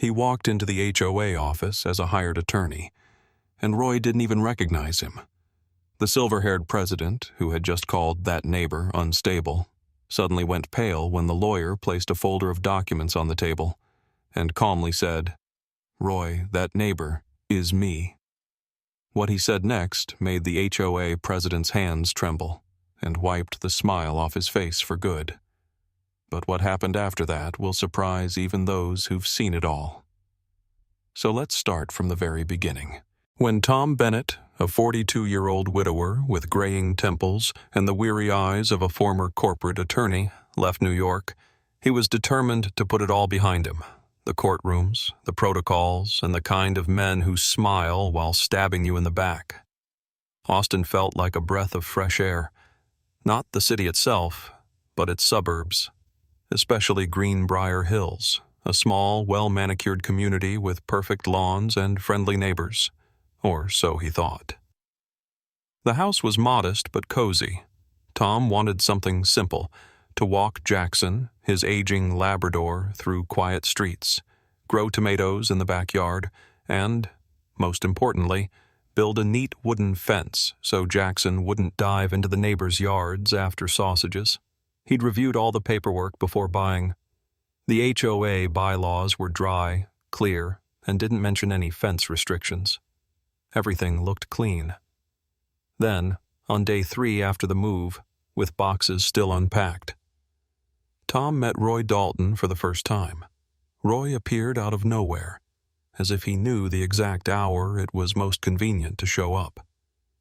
He walked into the HOA office as a hired attorney, and Roy didn't even recognize him. The silver-haired president, who had just called that neighbor unstable, suddenly went pale when the lawyer placed a folder of documents on the table and calmly said, "Roy, that neighbor is me." What he said next made the HOA president's hands tremble and wiped the smile off his face for good. But what happened after that will surprise even those who've seen it all. So let's start from the very beginning. When Tom Bennett, a 42-year-old widower with graying temples and the weary eyes of a former corporate attorney, left New York, he was determined to put it all behind him. The courtrooms, the protocols, and the kind of men who smile while stabbing you in the back. Austin felt like a breath of fresh air. Not the city itself, but its suburbs, especially Greenbrier Hills, a small, well-manicured community with perfect lawns and friendly neighbors, or so he thought. The house was modest but cozy. Tom wanted something simple, to walk Jackson, his aging Labrador, through quiet streets, grow tomatoes in the backyard, and, most importantly, build a neat wooden fence so Jackson wouldn't dive into the neighbors' yards after sausages. He'd reviewed all the paperwork before buying. The HOA bylaws were dry, clear, and didn't mention any fence restrictions. Everything looked clean. Then, on day 3 after the move, with boxes still unpacked, Tom met Roy Dalton for the first time. Roy appeared out of nowhere, as if he knew the exact hour it was most convenient to show up.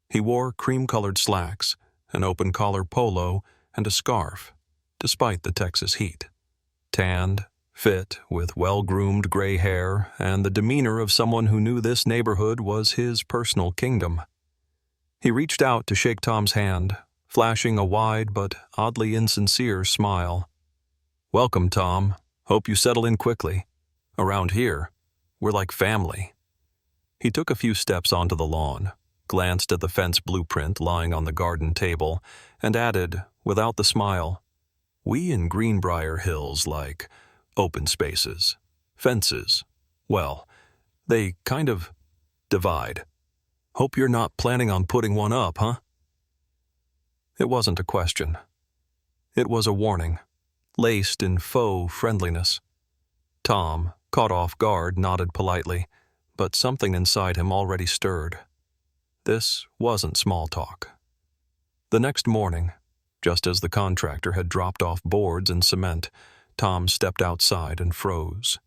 He wore cream-colored slacks, an open-collar polo, and a scarf, despite the Texas heat. Tanned, fit, with well-groomed gray hair, and the demeanor of someone who knew this neighborhood was his personal kingdom. He reached out to shake Tom's hand, flashing a wide but oddly insincere smile. "Welcome, Tom. Hope you settle in quickly. Around here, we're like family." He took a few steps onto the lawn, glanced at the fence blueprint lying on the garden table, and added, without the smile, "We in Greenbrier Hills like open spaces. Fences, well, they kind of divide. Hope you're not planning on putting one up, huh?" It wasn't a question. It was a warning, laced in faux friendliness. Tom, caught off guard, nodded politely, but something inside him already stirred. This wasn't small talk. The next morning, just as the contractor had dropped off boards and cement, Tom stepped outside and froze.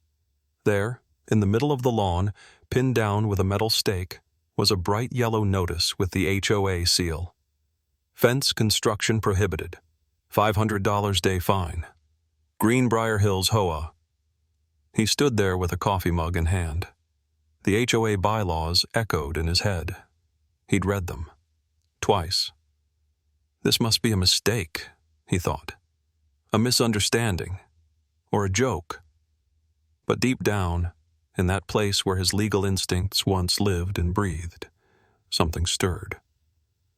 There, in the middle of the lawn, pinned down with a metal stake, was a bright yellow notice with the HOA seal. "Fence construction prohibited. $500 day fine. Greenbrier Hills HOA." He stood there with a coffee mug in hand. The HOA bylaws echoed in his head. He'd read them. Twice. This must be a mistake, he thought. A misunderstanding. Or a joke. But deep down, in that place where his legal instincts once lived and breathed, something stirred.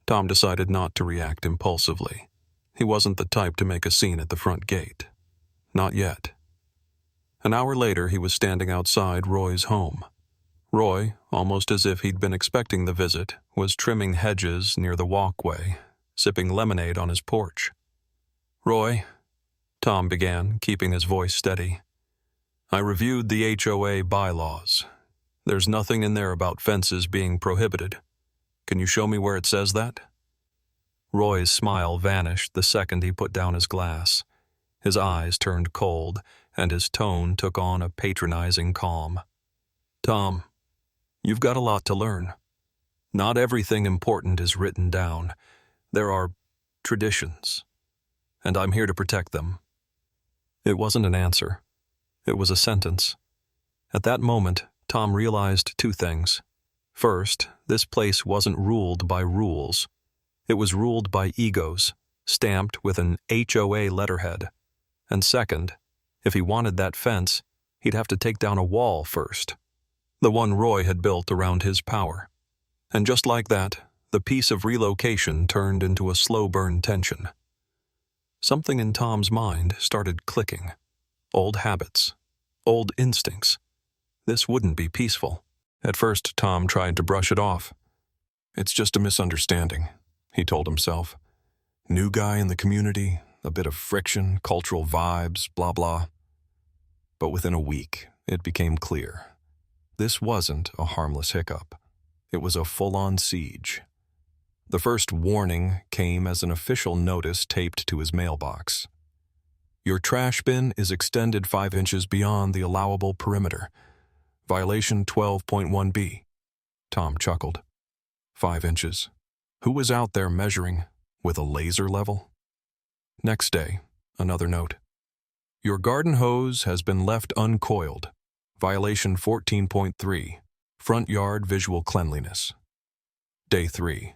Tom decided not to react impulsively. He wasn't the type to make a scene at the front gate. Not yet. An hour later, he was standing outside Roy's home. Roy, almost as if he'd been expecting the visit, was trimming hedges near the walkway, sipping lemonade on his porch. "Roy," Tom began, keeping his voice steady, "I reviewed the HOA bylaws. There's nothing in there about fences being prohibited. Can you show me where it says that?" Roy's smile vanished the second he put down his glass. His eyes turned cold, and his tone took on a patronizing calm. "Tom, you've got a lot to learn. Not everything important is written down. There are traditions, and I'm here to protect them." It wasn't an answer. It was a sentence. At that moment, Tom realized 2 things. First, this place wasn't ruled by rules. It was ruled by egos, stamped with an HOA letterhead. And second, if he wanted that fence, he'd have to take down a wall first. The one Roy had built around his power. And just like that, the piece of relocation turned into a slow-burn tension. Something in Tom's mind started clicking. Old habits, old instincts. This wouldn't be peaceful. At first, Tom tried to brush it off. It's just a misunderstanding, he told himself. New guy in the community, a bit of friction, cultural vibes, blah blah. But within a week, it became clear. This wasn't a harmless hiccup. It was a full-on siege. The first warning came as an official notice taped to his mailbox. Your trash bin is extended 5 inches beyond the allowable perimeter. Violation 12.1b. Tom chuckled. 5 inches. Who was out there measuring? With a laser level? Next day, another note. Your garden hose has been left uncoiled. Violation 14.3. Front yard visual cleanliness. Day 3.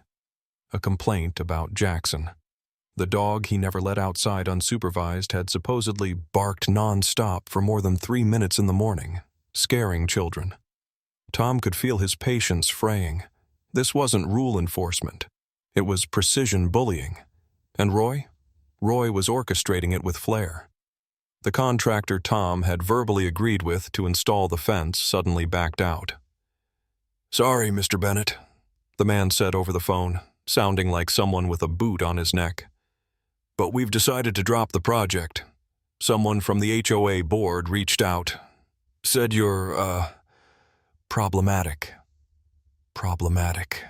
A complaint about Jackson. The dog he never let outside unsupervised had supposedly barked non-stop for more than 3 minutes in the morning, scaring children. Tom could feel his patience fraying. This wasn't rule enforcement. It was precision bullying. And Roy? Roy was orchestrating it with flair. The contractor Tom had verbally agreed with to install the fence suddenly backed out. Sorry, Mr. Bennett, the man said over the phone, sounding like someone with a boot on his neck. But we've decided to drop the project. Someone from the HOA board reached out. Said you're, problematic. Problematic.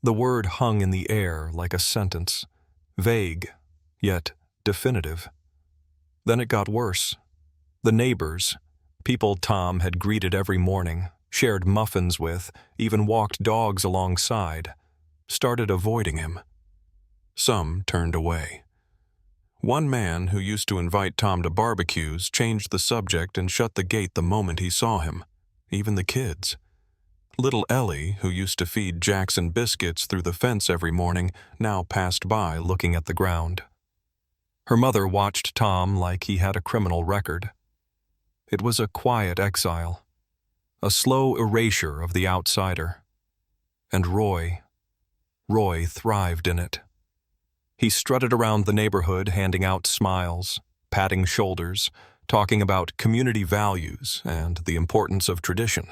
The word hung in the air like a sentence, vague, yet definitive. Then it got worse. The neighbors, people Tom had greeted every morning, shared muffins with, even walked dogs alongside, started avoiding him. Some turned away. One man who used to invite Tom to barbecues changed the subject and shut the gate the moment he saw him, even the kids. Little Ellie, who used to feed Jackson biscuits through the fence every morning, now passed by looking at the ground. Her mother watched Tom like he had a criminal record. It was a quiet exile, a slow erasure of the outsider. And Roy thrived in it. He strutted around the neighborhood handing out smiles, patting shoulders, talking about community values and the importance of tradition.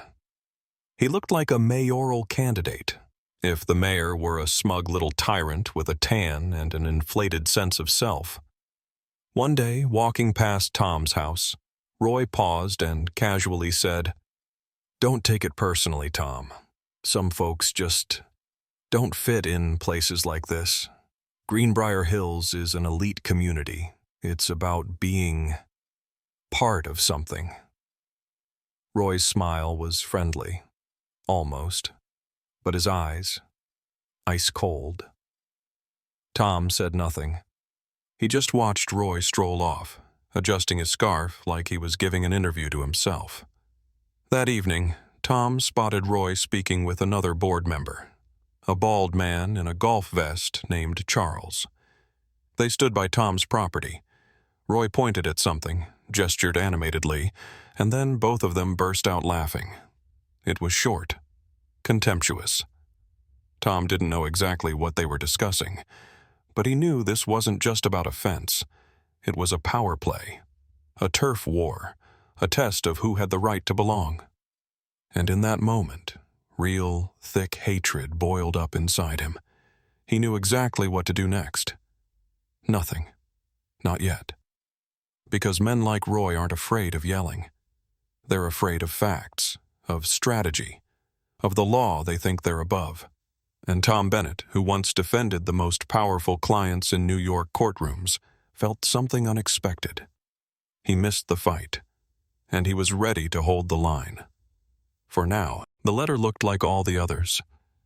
He looked like a mayoral candidate, if the mayor were a smug little tyrant with a tan and an inflated sense of self. One day, walking past Tom's house, Roy paused and casually said, Don't take it personally, Tom. Some folks just don't fit in places like this. Greenbrier Hills is an elite community. It's about being part of something. Roy's smile was friendly, almost, but his eyes, ice cold. Tom said nothing. He just watched Roy stroll off, adjusting his scarf like he was giving an interview to himself. That evening, Tom spotted Roy speaking with another board member, a bald man in a golf vest named Charles. They stood by Tom's property. Roy pointed at something, gestured animatedly, and then both of them burst out laughing. It was short, contemptuous. Tom didn't know exactly what they were discussing, but he knew this wasn't just about a fence. It was a power play, a turf war, a test of who had the right to belong. And in that moment, real, thick hatred boiled up inside him. He knew exactly what to do next. Nothing. Not yet. Because men like Roy aren't afraid of yelling. They're afraid of facts, of strategy, of the law they think they're above. And Tom Bennett, who once defended the most powerful clients in New York courtrooms, felt something unexpected. He missed the fight, and he was ready to hold the line. For now, the letter looked like all the others.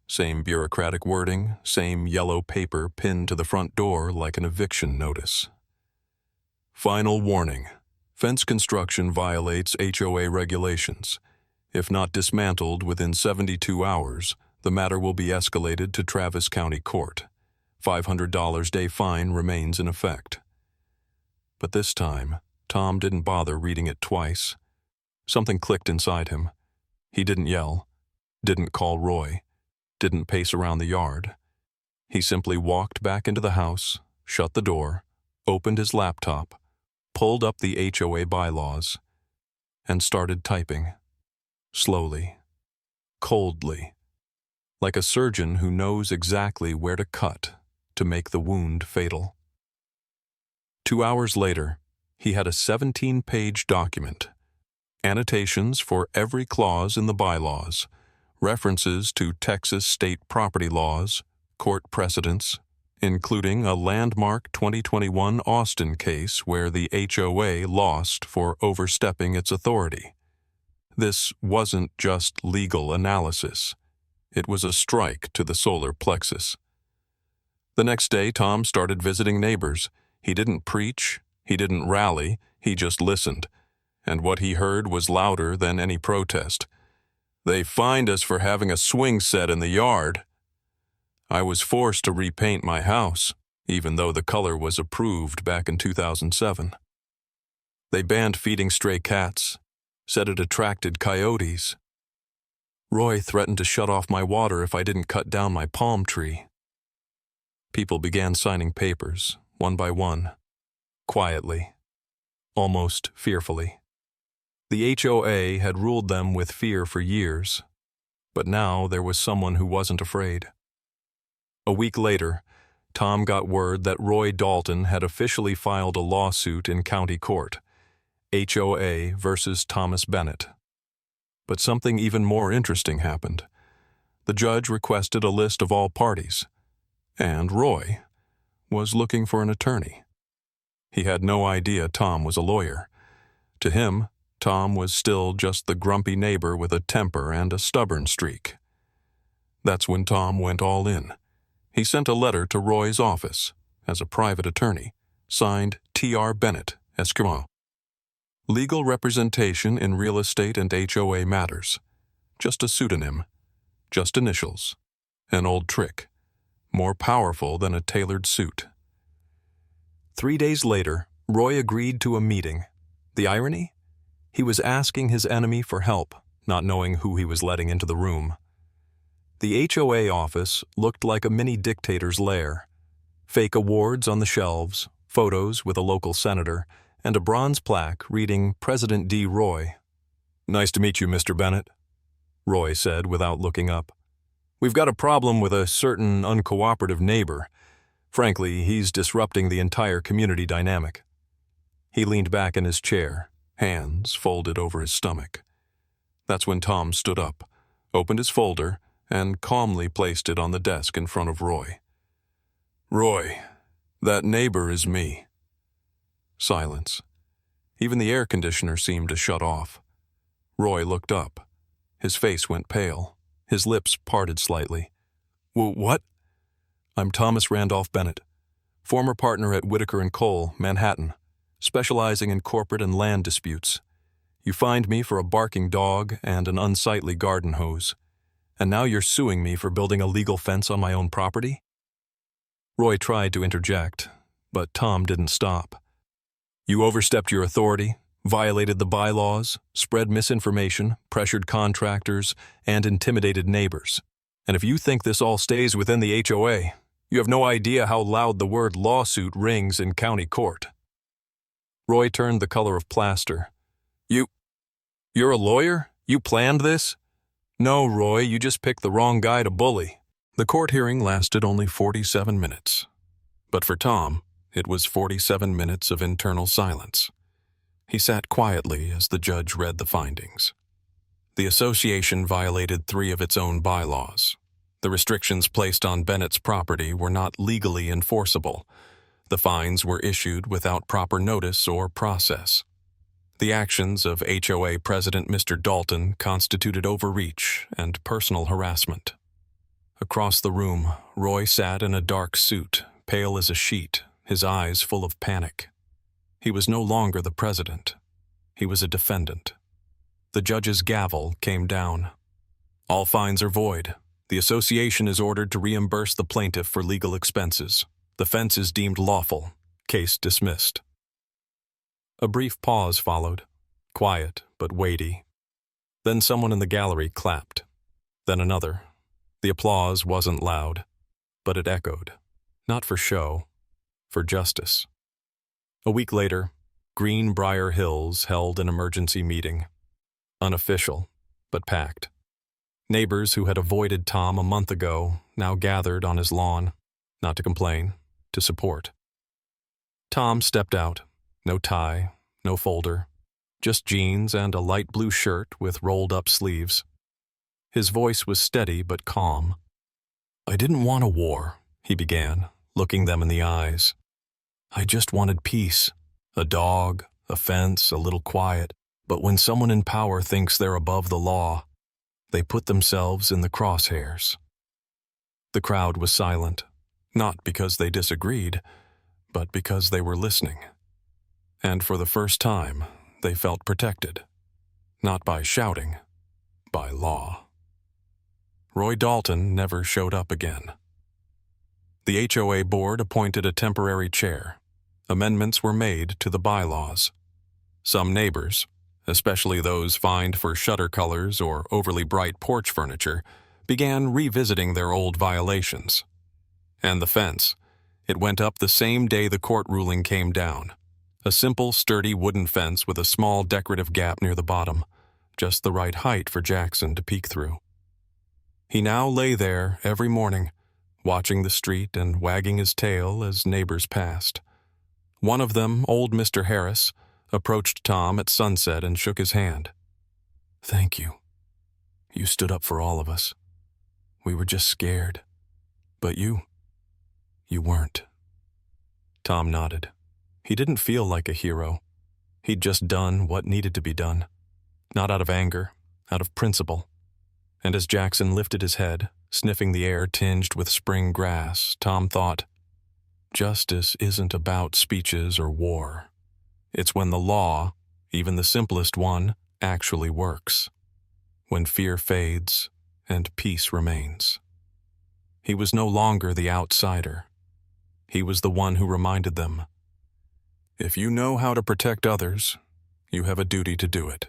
Same bureaucratic wording, same yellow paper pinned to the front door like an eviction notice. Final warning. Fence construction violates HOA regulations. If not dismantled within 72 hours, the matter will be escalated to Travis County Court. $500 day fine remains in effect. But this time, Tom didn't bother reading it twice. Something clicked inside him. He didn't yell, didn't call Roy, didn't pace around the yard. He simply walked back into the house, shut the door, opened his laptop, pulled up the HOA bylaws, and started typing. slowly, coldly, like a surgeon who knows exactly where to cut to make the wound fatal. 2 hours later, he had a 17-page document, annotations for every clause in the bylaws, references to Texas state property laws, court precedents, including a landmark 2021 Austin case where the HOA lost for overstepping its authority. This wasn't just legal analysis. It was a strike to the solar plexus. The next day, Tom started visiting neighbors. He didn't preach, he didn't rally, he just listened. And what he heard was louder than any protest. "They fined us for having a swing set in the yard. I was forced to repaint my house, even though the color was approved back in 2007. They banned feeding stray cats, said it attracted coyotes. Roy threatened to shut off my water if I didn't cut down my palm tree." People began signing papers, one by one, quietly, almost fearfully. The HOA had ruled them with fear for years, but now there was someone who wasn't afraid. A week later, Tom got word that Roy Dalton had officially filed a lawsuit in county court, HOA versus Thomas Bennett. But something even more interesting happened. The judge requested a list of all parties, and Roy was looking for an attorney. He had no idea Tom was a lawyer. To him, Tom was still just the grumpy neighbor with a temper and a stubborn streak. That's when Tom went all in. He sent a letter to Roy's office as a private attorney, signed T.R. Bennett, Esquimau. Legal representation in real estate and HOA matters. Just a pseudonym, just initials, an old trick, more powerful than a tailored suit. 3 days later, Roy agreed to a meeting. The irony? He was asking his enemy for help, not knowing who he was letting into the room. The HOA office looked like a mini dictator's lair. Fake awards on the shelves, photos with a local senator, and a bronze plaque reading President D. Roy. "Nice to meet you, Mr. Bennett," Roy said without looking up. "We've got a problem with a certain uncooperative neighbor. Frankly, he's disrupting the entire community dynamic." He leaned back in his chair, hands folded over his stomach. That's when Tom stood up, opened his folder, and calmly placed it on the desk in front of Roy. "Roy, that neighbor is me." Silence. Even the air conditioner seemed to shut off. Roy looked up. His face went pale. His lips parted slightly. "What?" "I'm Thomas Randolph Bennett, former partner at Whitaker & Cole, Manhattan, specializing in corporate and land disputes. You fined me for a barking dog and an unsightly garden hose. And now you're suing me for building a legal fence on my own property?" Roy tried to interject, but Tom didn't stop. "You overstepped your authority, violated the bylaws, spread misinformation, pressured contractors, and intimidated neighbors. And if you think this all stays within the HOA, you have no idea how loud the word lawsuit rings in county court." Roy turned the color of plaster. You're a lawyer? You planned this?" "No, Roy, you just picked the wrong guy to bully." The court hearing lasted only 47 minutes. But for Tom, it was 47 minutes of internal silence. He sat quietly as the judge read the findings. The association violated 3 of its own bylaws. The restrictions placed on Bennett's property were not legally enforceable. The fines were issued without proper notice or process. The actions of HOA President Mr. Dalton constituted overreach and personal harassment. Across the room, Roy sat in a dark suit, pale as a sheet, his eyes full of panic. He was no longer the president. He was a defendant. The judge's gavel came down. "All fines are void. The association is ordered to reimburse the plaintiff for legal expenses. The fence is deemed lawful. Case dismissed." A brief pause followed, quiet but weighty. Then someone in the gallery clapped. Then another. The applause wasn't loud, but it echoed. Not for show, for justice. A week later, Greenbrier Hills held an emergency meeting. Unofficial, but packed. Neighbors who had avoided Tom a month ago now gathered on his lawn, not to complain, to support. Tom stepped out, no tie, no folder, just jeans and a light blue shirt with rolled-up sleeves. His voice was steady but calm. "I didn't want a war," he began, looking them in the eyes. "I just wanted peace, a dog, a fence, a little quiet. But when someone in power thinks they're above the law, they put themselves in the crosshairs." The crowd was silent, not because they disagreed, but because they were listening. And for the first time, they felt protected, not by shouting, by law. Roy Dalton never showed up again. The HOA board appointed a temporary chair. Amendments were made to the bylaws. Some neighbors, especially those fined for shutter colors or overly bright porch furniture, began revisiting their old violations. And the fence, it went up the same day the court ruling came down. A simple, sturdy wooden fence with a small decorative gap near the bottom, just the right height for Jackson to peek through. He now lay there every morning, watching the street and wagging his tail as neighbors passed. One of them, old Mr. Harris, approached Tom at sunset and shook his hand. "Thank you. You stood up for all of us. We were just scared. But you weren't." Tom nodded. He didn't feel like a hero. He'd just done what needed to be done. Not out of anger, out of principle. And as Jackson lifted his head, sniffing the air tinged with spring grass, Tom thought, justice isn't about speeches or war. It's when the law, even the simplest one, actually works. When fear fades and peace remains. He was no longer the outsider. He was the one who reminded them, if you know how to protect others, you have a duty to do it.